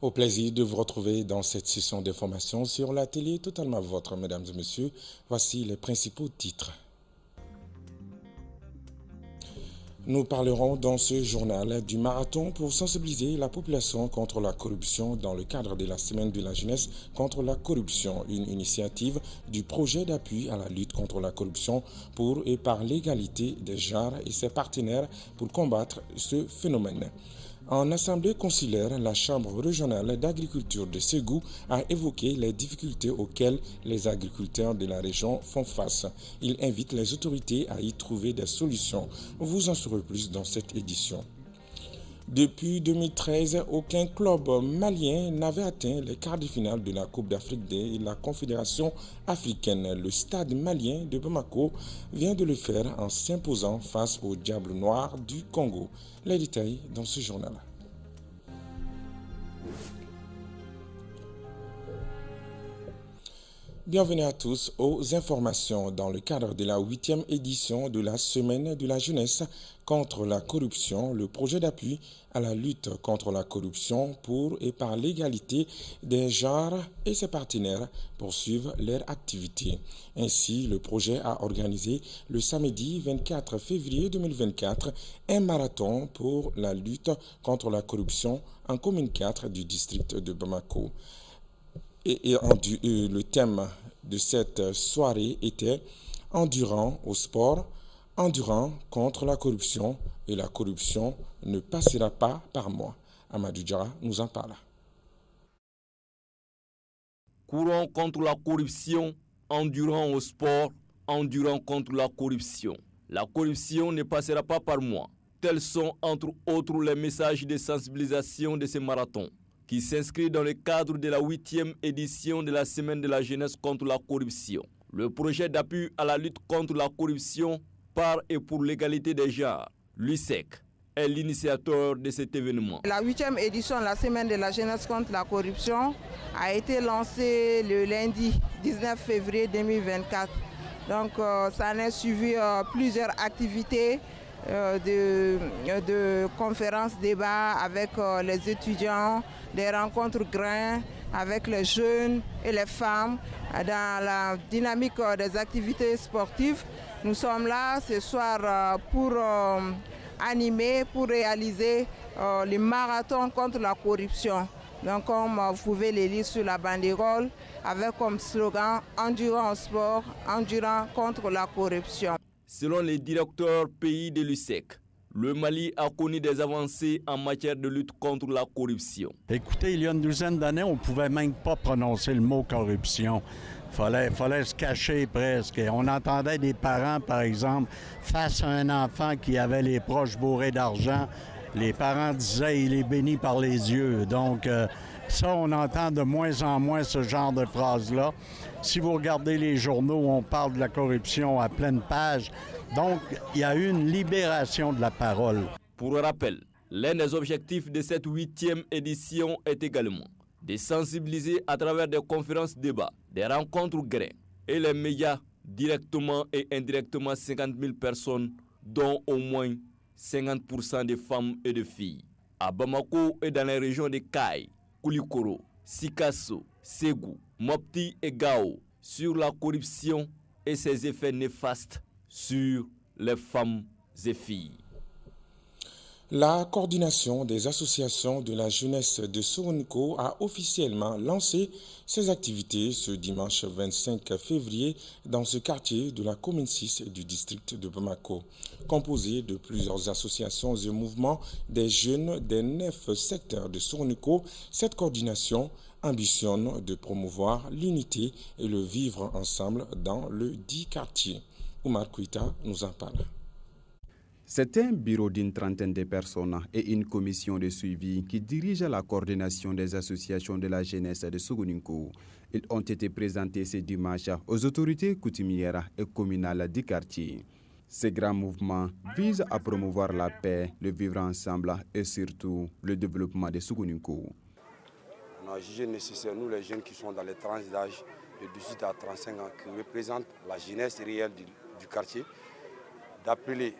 Au plaisir de vous retrouver dans cette session d'information sur la télé totalement vôtre, mesdames et messieurs. Voici les principaux titres. Nous parlerons dans ce journal du marathon pour sensibiliser la population contre la corruption dans le cadre de la Semaine de la jeunesse contre la corruption, une initiative du projet d'appui à la lutte contre la corruption pour et par l'égalité des genres et ses partenaires pour combattre ce phénomène. En assemblée consulaire, la Chambre régionale d'agriculture de Ségou a évoqué les difficultés auxquelles les agriculteurs de la région font face. Il invite les autorités à y trouver des solutions. Vous en saurez plus dans cette édition. Depuis 2013, aucun club malien n'avait atteint les quarts de finale de la Coupe d'Afrique de la Confédération africaine. Le stade malien de Bamako vient de le faire en s'imposant face au Diable Noir du Congo. Les détails dans ce journal. Bienvenue à tous aux informations dans le cadre de la 8e édition de la Semaine de la jeunesse contre la corruption. Le projet d'appui à la lutte contre la corruption pour et par l'égalité des genres et ses partenaires poursuivent leur activité. Ainsi, le projet a organisé le samedi 24 février 2024 un marathon pour la lutte contre la corruption en commune 4 du district de Bamako. Le thème de cette soirée était Endurant au sport, endurant contre la corruption et la corruption ne passera pas par moi. Amadou Diarra nous en parle. Courant contre la corruption, endurant au sport, endurant contre la corruption. La corruption ne passera pas par moi. Tels sont entre autres les messages de sensibilisation de ce marathon, qui s'inscrit dans le cadre de la 8e édition de la Semaine de la jeunesse contre la corruption. Le projet d'appui à la lutte contre la corruption par et pour l'égalité des genres, l'USEC, est l'initiateur de cet événement. La 8e édition de la Semaine de la jeunesse contre la corruption a été lancée le lundi 19 février 2024. Donc ça en a suivi plusieurs activités de conférences, débats avec les étudiants, des rencontres grains avec les jeunes et les femmes dans la dynamique des activités sportives. Nous sommes là ce soir pour animer, pour réaliser les marathons contre la corruption. Donc comme vous pouvez les lire sur la banderole avec comme slogan « Endurant au sport, endurant contre la corruption ». Selon les directeurs pays de l'USEC, le Mali a connu des avancées en matière de lutte contre la corruption. Écoutez, il y a une douzaine d'années, on ne pouvait même pas prononcer le mot corruption. Fallait se cacher presque. On entendait des parents, par exemple, face à un enfant qui avait les proches bourrés d'argent, les parents disaient « il est béni par les yeux ». Donc, ça, on entend de moins en moins ce genre de phrases-là. Si vous regardez les journaux, on parle de la corruption à pleine page. Donc, il y a eu une libération de la parole. Pour rappel, l'un des objectifs de cette 8e édition est également de sensibiliser à travers des conférences débats, des rencontres grains et les médias directement et indirectement 50 000 personnes, dont au moins 50% de femmes et de filles. À Bamako et dans les régions de Kaï, Koulikoro, Sikasso, Ségou, Mopti et Gao, sur la corruption et ses effets néfastes sur les femmes et filles. La coordination des associations de la jeunesse de Soronico a officiellement lancé ses activités ce dimanche 25 février dans ce quartier de la commune 6 du district de Bamako. Composé de plusieurs associations et mouvements des jeunes des 9 secteurs de Soronico, cette coordination ambitionne de promouvoir l'unité et le vivre ensemble dans le dit quartier. Oumar Kouita nous en parle. C'est un bureau d'une trentaine de personnes et une commission de suivi qui dirige la coordination des associations de la jeunesse de Sogoninko. Ils ont été présentés ce dimanche aux autorités coutumières et communales du quartier. Ce grand mouvement vise à promouvoir la paix, le vivre ensemble et surtout le développement de Sogoninko. On a jugé nécessaire, nous les jeunes qui sont dans les tranches d'âge de 18 à 35 ans, qui représentent la jeunesse réelle du quartier, d'appeler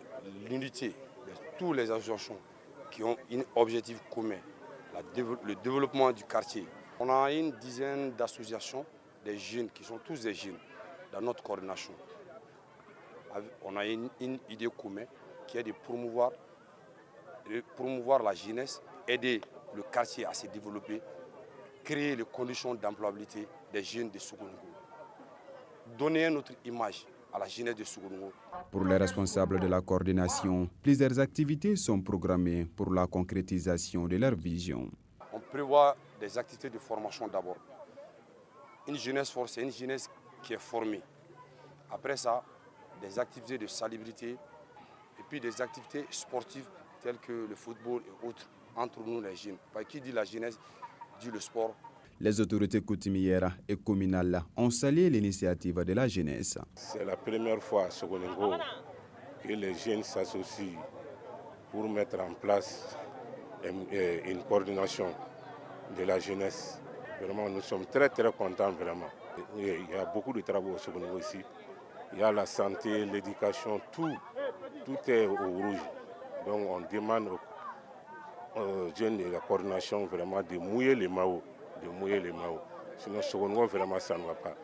l'unité de toutes les associations qui ont un objectif commun le développement du quartier. On a une dizaine d'associations, des jeunes qui sont tous des jeunes dans notre coordination. On a une idée commune qui est de promouvoir la jeunesse, aider le quartier à se développer, créer les conditions d'employabilité des jeunes de Sougouningou, donner notre image à la jeunesse de Sougouningou. Pour les responsables de la coordination, plusieurs activités sont programmées pour la concrétisation de leur vision. On prévoit des activités de formation d'abord. Une jeunesse forte, c'est une jeunesse qui est formée. Après ça, des activités de salubrité et puis des activités sportives telles que le football et autres entre nous les jeunes. Parce qui dit la jeunesse dit le sport. Les autorités coutumières et communales ont salué l'initiative de la jeunesse. C'est la première fois à Sougoningo que les jeunes s'associent pour mettre en place une coordination de la jeunesse. Vraiment, nous sommes très contents vraiment. Il y a beaucoup de travaux au Sougoningo ici. Il y a la santé, l'éducation, tout est au rouge. Donc on demande aux jeunes de la coordination vraiment de mouiller les maillots. Sinon, Sougoningo, vraiment, ça ne va pas.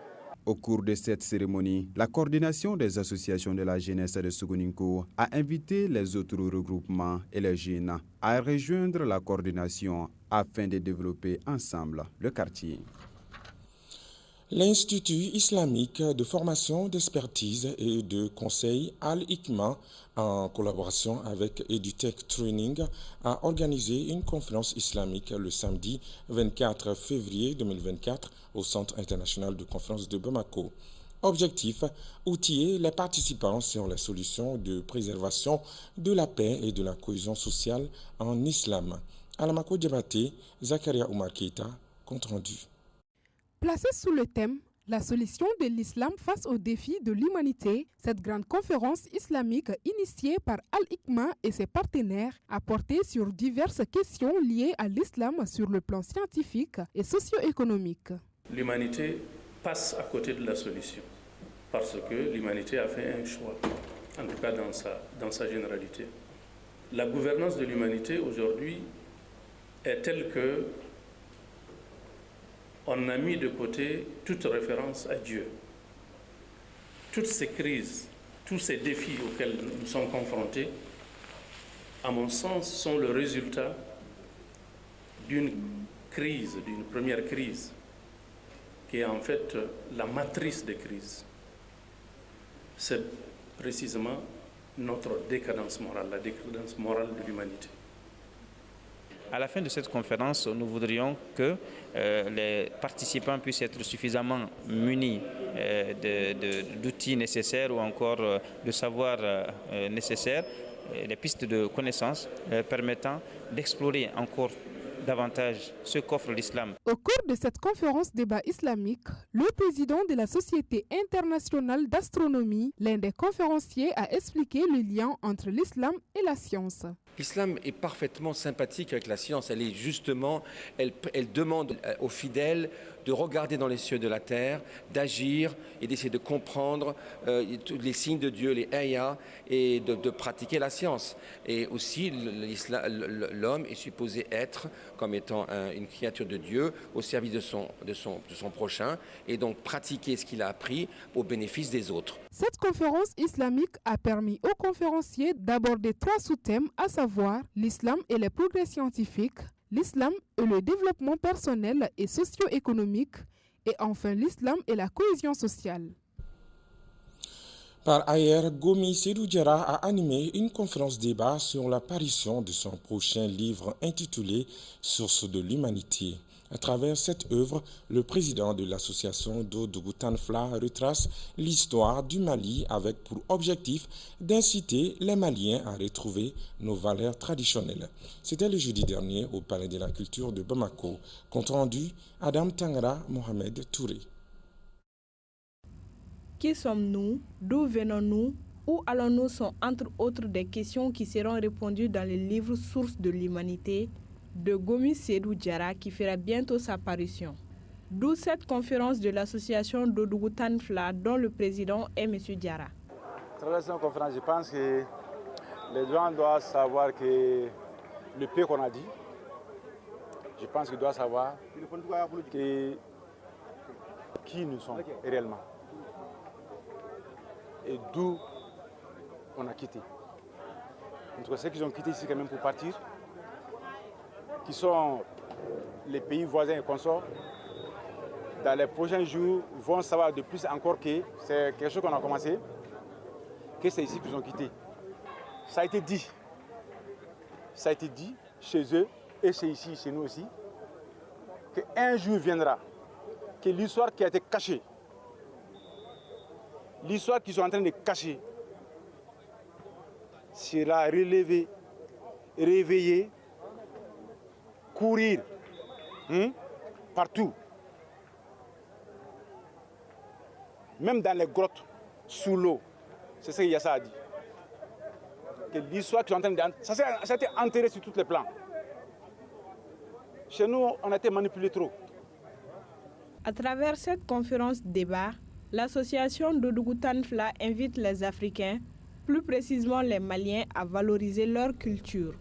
Au cours de cette cérémonie, la coordination des associations de la jeunesse de Sougoningo a invité les autres regroupements et les jeunes à rejoindre la coordination afin de développer ensemble le quartier. L'Institut islamique de formation, d'expertise et de conseil Al-Hikma, en collaboration avec EduTech Training, a organisé une conférence islamique le samedi 24 février 2024 au Centre international de conférence de Bamako. Objectif, outiller les participants sur les solutions de préservation de la paix et de la cohésion sociale en islam. Alamako Diabaté, Zakaria Oumar Keita, compte rendu. Placée sous le thème « La solution de l'islam face aux défis de l'humanité », cette grande conférence islamique initiée par Al-Hikma et ses partenaires a porté sur diverses questions liées à l'islam sur le plan scientifique et socio-économique. L'humanité passe à côté de la solution parce que l'humanité a fait un choix, en tout cas dans sa généralité. La gouvernance de l'humanité aujourd'hui est telle que on a mis de côté toute référence à Dieu. Toutes ces crises, tous ces défis auxquels nous sommes confrontés, à mon sens, sont le résultat d'une première crise, qui est en fait la matrice des crises. C'est précisément notre décadence morale, la décadence morale de l'humanité. À la fin de cette conférence, nous voudrions que les participants puissent être suffisamment munis d'outils nécessaires ou encore de savoir nécessaires, les pistes de connaissances permettant d'explorer encore davantage ce qu'offre l'islam. Au cours de cette conférence débat islamique, le président de la Société internationale d'astronomie, l'un des conférenciers, a expliqué le lien entre l'islam et la science. L'islam est parfaitement sympathique avec la science. Elle demande aux fidèles de regarder dans les cieux de la terre, d'agir et d'essayer de comprendre les signes de Dieu, les ayats, et de pratiquer la science. Et aussi, l'homme est supposé être, comme étant une créature de Dieu, au service de son prochain, et donc pratiquer ce qu'il a appris au bénéfice des autres. Cette conférence islamique a permis aux conférenciers d'aborder 3 sous-thèmes, à savoir l'islam et les progrès scientifiques, l'islam et le développement personnel et socio-économique, et enfin l'islam et la cohésion sociale. Par ailleurs, Gomi Sédou Diarra a animé une conférence débat sur l'apparition de son prochain livre intitulé « Source de l'humanité ». À travers cette œuvre, le président de l'association Dodougou Tanfla retrace l'histoire du Mali avec pour objectif d'inciter les Maliens à retrouver nos valeurs traditionnelles. C'était le jeudi dernier au Palais de la Culture de Bamako. Compte rendu, Adam Tangara Mohamed Touré. Qui sommes-nous? D'où venons-nous? Où allons-nous sont entre autres des questions qui seront répondues dans le livre Source de l'humanité de Gomi Sédou Diarra qui fera bientôt sa parution. D'où cette conférence de l'association Dodougou Tanfla dont le président est M. Diarra. À travers cette conférence, je pense que les gens doivent savoir que le peu qu'on a dit je pense qu'il doit savoir qui nous sommes réellement et d'où on a quitté. En tout cas, ceux qui ont quitté ici quand même pour partir, qui sont les pays voisins et consorts, dans les prochains jours, vont savoir de plus encore que c'est quelque chose qu'on a commencé, que c'est ici qu'ils ont quitté. Ça a été dit chez eux et c'est ici, chez nous aussi, qu'un jour viendra, que l'histoire qui a été cachée, l'histoire qu'ils sont en train de cacher, sera relevée, réveillée, courir partout. Même dans les grottes, sous l'eau. C'est ce que Yassa a dit. Que l'histoire qu'ils sont en train de... Ça a été enterré sur tous les plans. Chez nous, on a été manipulés trop. À travers cette conférence débat, l'association Dodougou Tanfla invite les Africains, plus précisément les Maliens, à valoriser leur culture.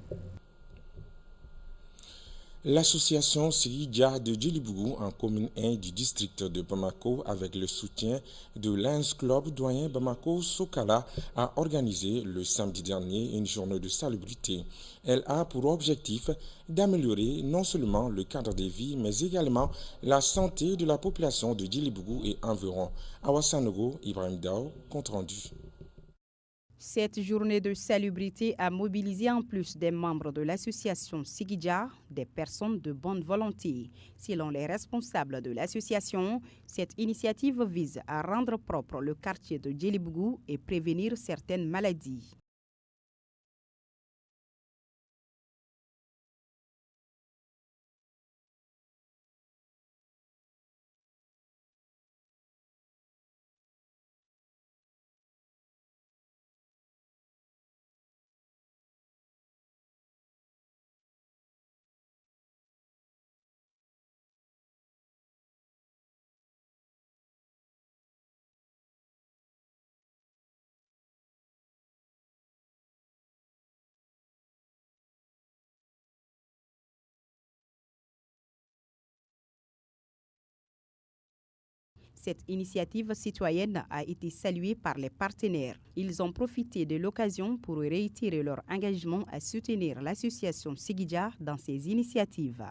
L'association Sigidja de Djilibougou en commune 1 du district de Bamako avec le soutien de Lions Club doyen Bamako Sokala a organisé le samedi dernier une journée de salubrité. Elle a pour objectif d'améliorer non seulement le cadre de vie mais également la santé de la population de Djilibougou et environ. Awassanogo, Ibrahim Dao, compte rendu. Cette journée de salubrité a mobilisé en plus des membres de l'association Sigidja, des personnes de bonne volonté. Selon les responsables de l'association, cette initiative vise à rendre propre le quartier de Djilibougou et prévenir certaines maladies. Cette initiative citoyenne a été saluée par les partenaires. Ils ont profité de l'occasion pour réitérer leur engagement à soutenir l'association Sigidja dans ses initiatives.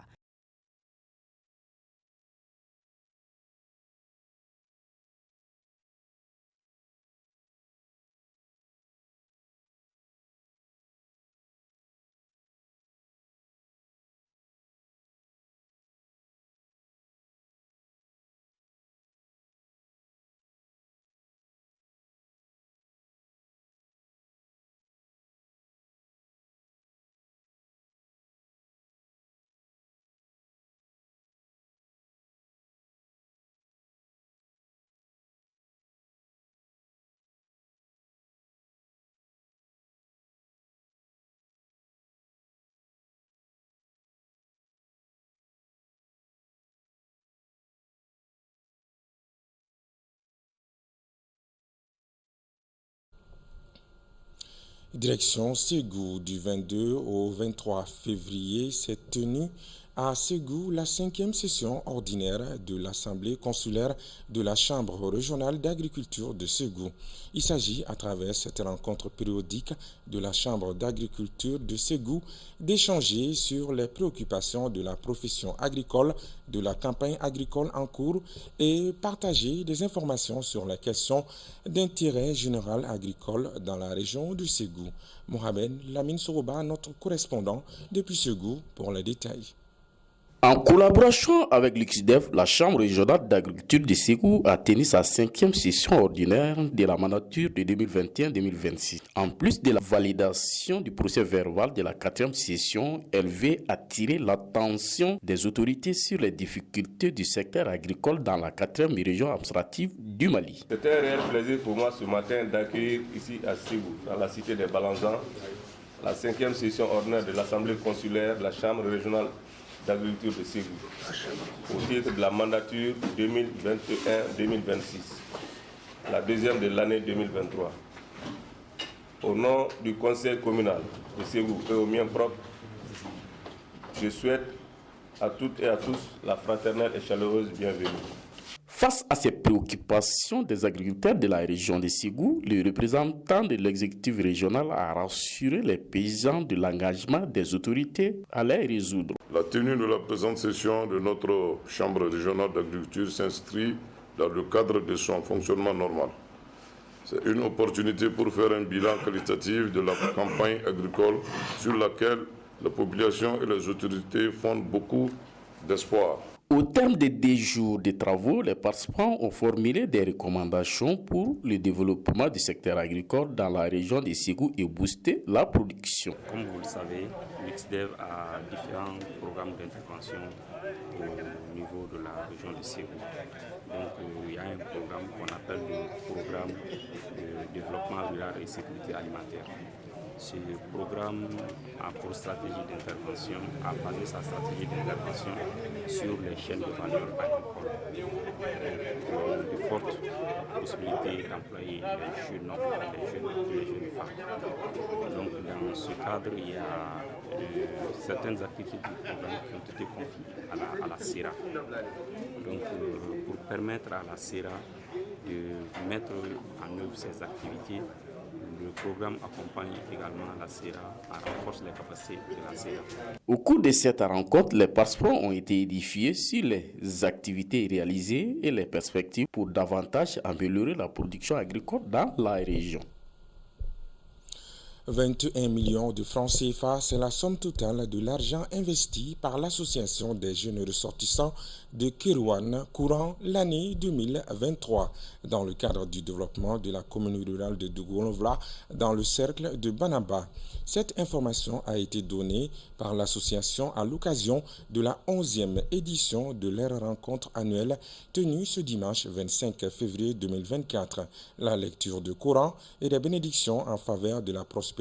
Direction Ségou du 22 au 23 février s'est tenue à Ségou la 5e session ordinaire de l'Assemblée consulaire de la Chambre régionale d'agriculture de Ségou. Il s'agit, à travers cette rencontre périodique de la Chambre d'agriculture de Ségou, d'échanger sur les préoccupations de la profession agricole, de la campagne agricole en cours et partager des informations sur les questions d'intérêt général agricole dans la région de Ségou. Mohamed Lamine Soroba, notre correspondant depuis Ségou, pour les détails. En collaboration avec l'UXDEF, la Chambre régionale d'agriculture de Ségou a tenu sa 5e session ordinaire de la mandature de 2021-2026. En plus de la validation du procès verbal de la 4e session, elle veut attirer l'attention des autorités sur les difficultés du secteur agricole dans la 4e région administrative du Mali. C'est un réel plaisir pour moi ce matin d'accueillir ici à Ségou, dans la cité des Balanzans, la 5e session ordinaire de l'Assemblée consulaire de la Chambre régionale d'agriculture de Ségou, au titre de la mandature 2021-2026, la deuxième de l'année 2023. Au nom du conseil communal de Ségou et au mien propre, je souhaite à toutes et à tous la fraternelle et chaleureuse bienvenue. Face à ces préoccupations des agriculteurs de la région de Ségou, le représentant de l'exécutif régional a rassuré les paysans de l'engagement des autorités à les résoudre. La tenue de la présente session de notre Chambre régionale d'agriculture s'inscrit dans le cadre de son fonctionnement normal. C'est une opportunité pour faire un bilan qualitatif de la campagne agricole sur laquelle la population et les autorités fondent beaucoup d'espoir. Au terme des 10 jours de travaux, les participants ont formulé des recommandations pour le développement du secteur agricole dans la région de Ségou et booster la production. Comme vous le savez, l'IXDEV a différents programmes d'intervention au niveau de la région de Ségou. Donc il y a un programme qu'on appelle le programme de développement rural et sécurité alimentaire. Ce programme a pour stratégie d'intervention, a basé sa stratégie d'intervention sur les chaînes de valeur agricole. De fortes possibilités d'employer les jeunes hommes et les jeunes femmes. Donc dans ce cadre, il y a certaines activités du programme qui ont été confiées à la CERA. Donc pour permettre à la CERA de mettre en œuvre ces activités, le programme accompagne également la CERA, renforce les capacités de la CERA. Au cours de cette rencontre, les participants ont été édifiés sur les activités réalisées et les perspectives pour davantage améliorer la production agricole dans la région. 21 millions de francs CFA, c'est la somme totale de l'argent investi par l'association des jeunes ressortissants de Kérouane courant l'année 2023 dans le cadre du développement de la commune rurale de Dougolovla dans le cercle de Banaba. Cette information a été donnée par l'association à l'occasion de la 11e édition de leur rencontre annuelle tenue ce dimanche 25 février 2024. La lecture de Coran et des bénédictions en faveur de la prospérité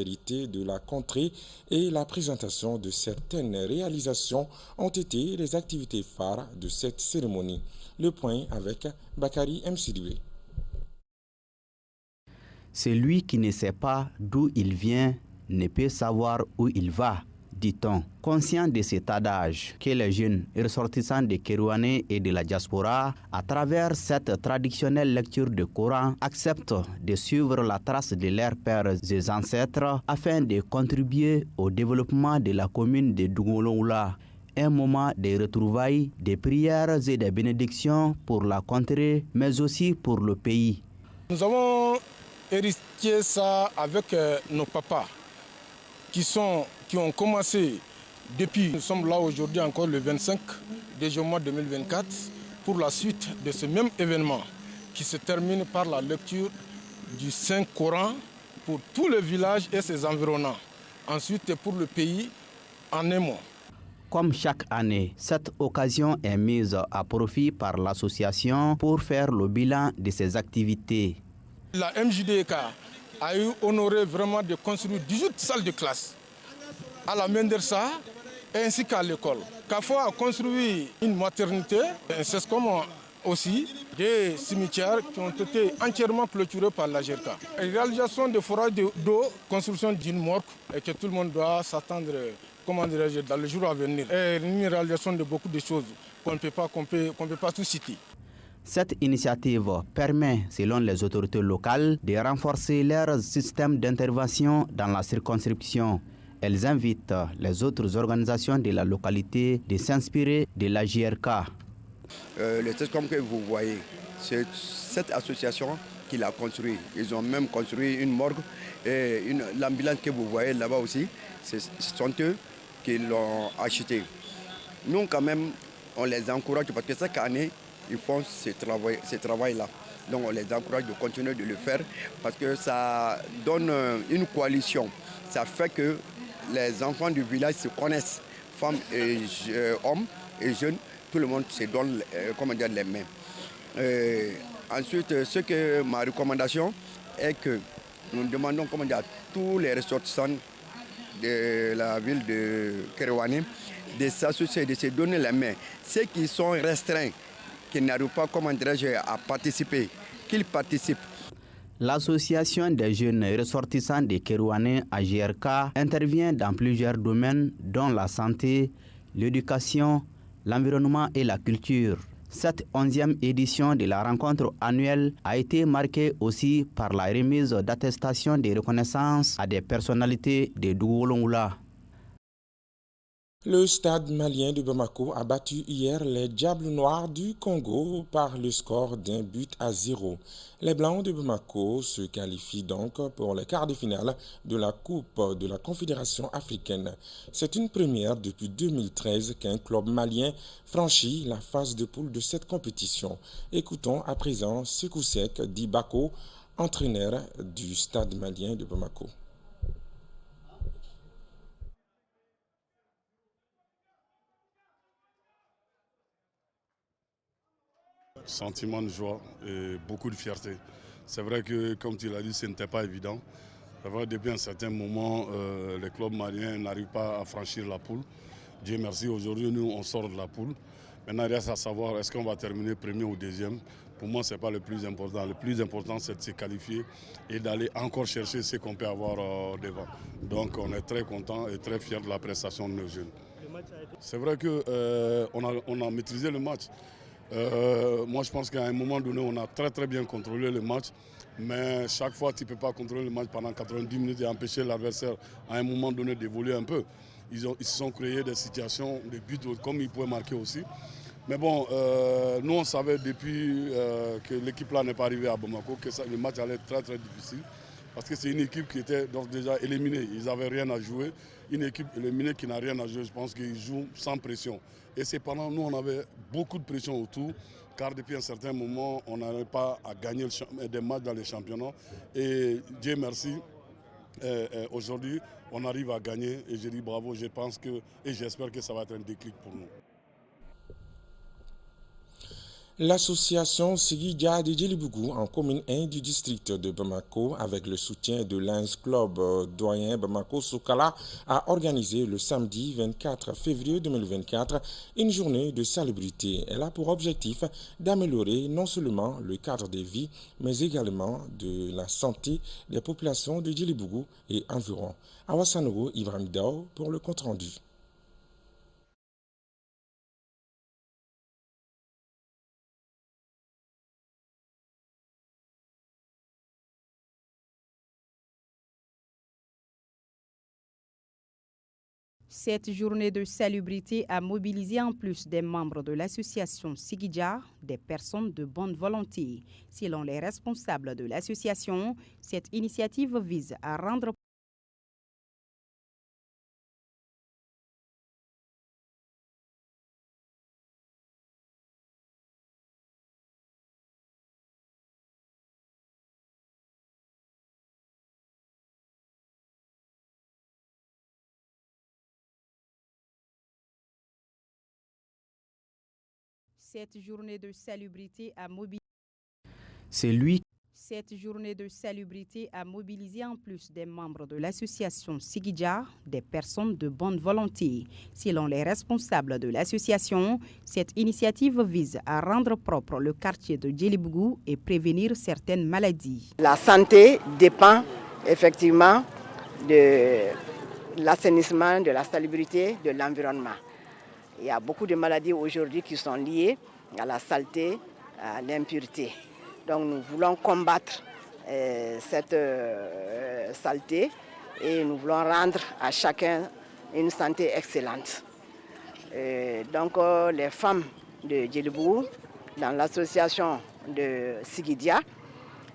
de la contrée et la présentation de certaines réalisations ont été les activités phares de cette cérémonie. Le point avec Bakari Msidoué. Celui qui ne sait pas d'où il vient ne peut savoir où il va, dit-on. Conscient de cet adage que les jeunes ressortissants de Kérouane et de la diaspora, à travers cette traditionnelle lecture du Coran, acceptent de suivre la trace de leurs pères et ancêtres afin de contribuer au développement de la commune de Dougoulongoula. Un moment de retrouvailles, des prières et des bénédictions pour la contrée, mais aussi pour le pays. Nous avons hérité ça avec nos papas qui ont commencé depuis. Nous sommes là aujourd'hui encore le 25 de mois 2024 pour la suite de ce même événement qui se termine par la lecture du Saint-Coran pour tous les villages et ses environnants. Ensuite pour le pays en un mois. Comme chaque année, cette occasion est mise à profit par l'association pour faire le bilan de ses activités. La MJDK a eu honoré vraiment de construire 18 salles de classe à la Mendersa ainsi qu'à l'école. CAFO a construit une maternité, un CESCOM aussi, des cimetières qui ont été entièrement clôturés par la GERCA. Réalisation de forages d'eau, construction d'une morgue et que tout le monde doit s'attendre dans le jour à venir. Et une réalisation de beaucoup de choses qu'on ne peut pas tout citer. Cette initiative permet, selon les autorités locales, de renforcer leur système d'intervention dans la circonscription. Elles invitent les autres organisations de la localité de s'inspirer de la JRK. Le CESCOM que vous voyez, c'est cette association qui l'a construit. Ils ont même construit une morgue et l'ambulance que vous voyez là-bas aussi, ce sont eux qui l'ont acheté. Nous, quand même, on les encourage parce que chaque année, ils font ce travail-là. Donc on les encourage de continuer de le faire parce que ça donne une coalition. Ça fait que les enfants du village se connaissent, femmes et hommes et jeunes, tout le monde se donne les mains. Ensuite, ma recommandation est que nous demandons à tous les ressortissants de la ville de Kérouane de s'associer, de se donner les mains. Ceux qui sont restreints, qui n'arrivent pas à participer, qu'ils participent. L'association des jeunes ressortissants de Kérouane à GRK intervient dans plusieurs domaines dont la santé, l'éducation, l'environnement et la culture. Cette 11e édition de la rencontre annuelle a été marquée aussi par la remise d'attestations de reconnaissance à des personnalités de Dougoulongoula. Le stade malien de Bamako a battu hier les Diables Noirs du Congo par le score d'1-0. Les Blancs de Bamako se qualifient donc pour les quarts de finale de la Coupe de la Confédération africaine. C'est une première depuis 2013 qu'un club malien franchit la phase de poule de cette compétition. Écoutons à présent Sekou Sek Dibako, entraîneur du stade malien de Bamako. Sentiment de joie et beaucoup de fierté. C'est vrai que, comme tu l'as dit, ce n'était pas évident. C'est vrai, depuis un certain moment, les clubs maliens n'arrivent pas à franchir la poule. Dieu merci, aujourd'hui, nous, on sort de la poule. Maintenant, il reste à savoir, est-ce qu'on va terminer premier ou deuxième. Pour moi, ce n'est pas le plus important. Le plus important, c'est de se qualifier et d'aller encore chercher ce qu'on peut avoir devant. Donc, on est très content et très fiers de la prestation de nos jeunes. C'est vrai qu'on a maîtrisé le match. Moi, je pense qu'à un moment donné, on a très bien contrôlé le match. Mais chaque fois, tu ne peux pas contrôler le match pendant 90 minutes et empêcher l'adversaire à un moment donné d'évoluer un peu. Ils se sont créés des situations, des buts comme ils pouvaient marquer aussi. Mais bon, nous, on savait depuis que l'équipe-là n'est pas arrivée à Bamako que le match allait être très difficile. Parce que c'est une équipe qui était donc déjà éliminée. Ils n'avaient rien à jouer. Une équipe éliminée qui n'a rien à jouer, je pense qu'ils jouent sans pression. Et c'est pendant nous, on avait beaucoup de pression autour, car depuis un certain moment, on n'arrivait pas à gagner des matchs dans les championnats. Et Dieu merci, aujourd'hui, on arrive à gagner. Et je dis bravo, je pense que, et j'espère que ça va être un déclic pour nous. L'association Sigidia de Djelibougou en commune 1 du district de Bamako, avec le soutien de Lions Club doyen Bamako Soukala, a organisé le samedi 24 février 2024 une journée de salubrité. Elle a pour objectif d'améliorer non seulement le cadre de vie, mais également de la santé des populations de Djelibougou et environ. Awassanogo Ibrahim Dao pour le compte-rendu. Cette journée de salubrité a mobilisé en plus des membres de l'association Sigidja, des personnes de bonne volonté. Selon les responsables de l'association, cette initiative vise à rendre cette journée de salubrité a mobilisé. Cette journée de salubrité a mobilisé en plus des membres de l'association Sigidja, des personnes de bonne volonté. Selon les responsables de l'association, cette initiative vise à rendre propre le quartier de Djelibougou et prévenir certaines maladies. La santé dépend effectivement de l'assainissement, de la salubrité, de l'environnement. Il y a beaucoup de maladies aujourd'hui qui sont liées à la saleté, à l'impureté. Donc nous voulons combattre cette saleté et nous voulons rendre à chacun une santé excellente. Donc les femmes de Djelibougou, dans l'association de Sigidia,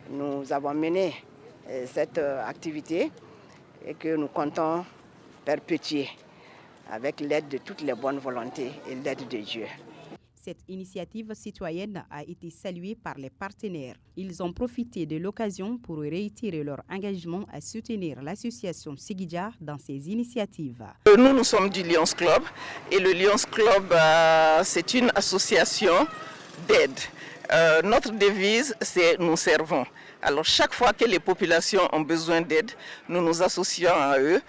nous avons mené cette activité et que nous comptons perpétuer avec l'aide de toutes les bonnes volontés et l'aide de Dieu. Cette initiative citoyenne a été saluée par les partenaires. Ils ont profité de l'occasion pour réitérer leur engagement à soutenir l'association Sigidja dans ses initiatives. Nous sommes du Lions Club et le Lions Club, c'est une association d'aide. Notre devise, c'est « Nous servons ». Alors chaque fois que les populations ont besoin d'aide, nous nous associons à eux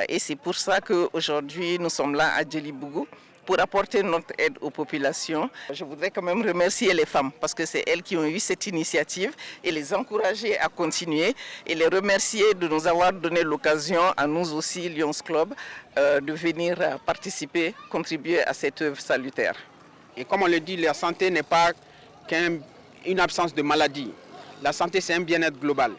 et c'est pour ça qu'aujourd'hui nous sommes là à Djelibougou pour apporter notre aide aux populations. Je voudrais quand même remercier les femmes parce que c'est elles qui ont eu cette initiative et les encourager à continuer et les remercier de nous avoir donné l'occasion à nous aussi, Lions Club, de venir participer, contribuer à cette œuvre salutaire. Et comme on le dit, la santé n'est pas qu'une absence de maladie. La santé, c'est un bien-être global.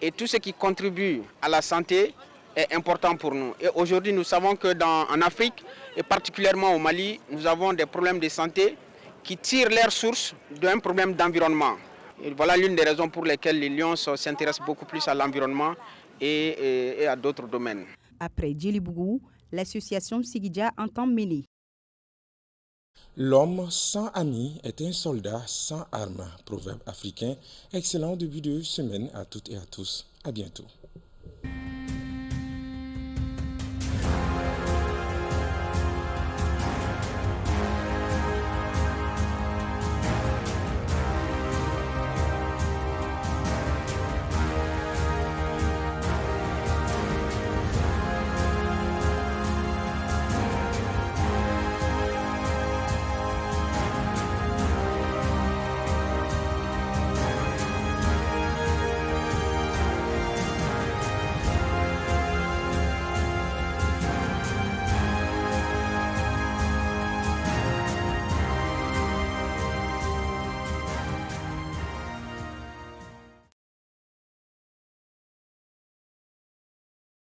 Et tout ce qui contribue à la santé est important pour nous. Et aujourd'hui, nous savons qu'en Afrique, et particulièrement au Mali, nous avons des problèmes de santé qui tirent leur source d'un problème d'environnement. Et voilà l'une des raisons pour lesquelles les Lions s'intéressent beaucoup plus à l'environnement et à d'autres domaines. Après Djelibougou, l'association Sigidja entend mener. L'homme sans amis est un soldat sans armes. Proverbe africain. Excellent début de semaine à toutes et à tous. À bientôt.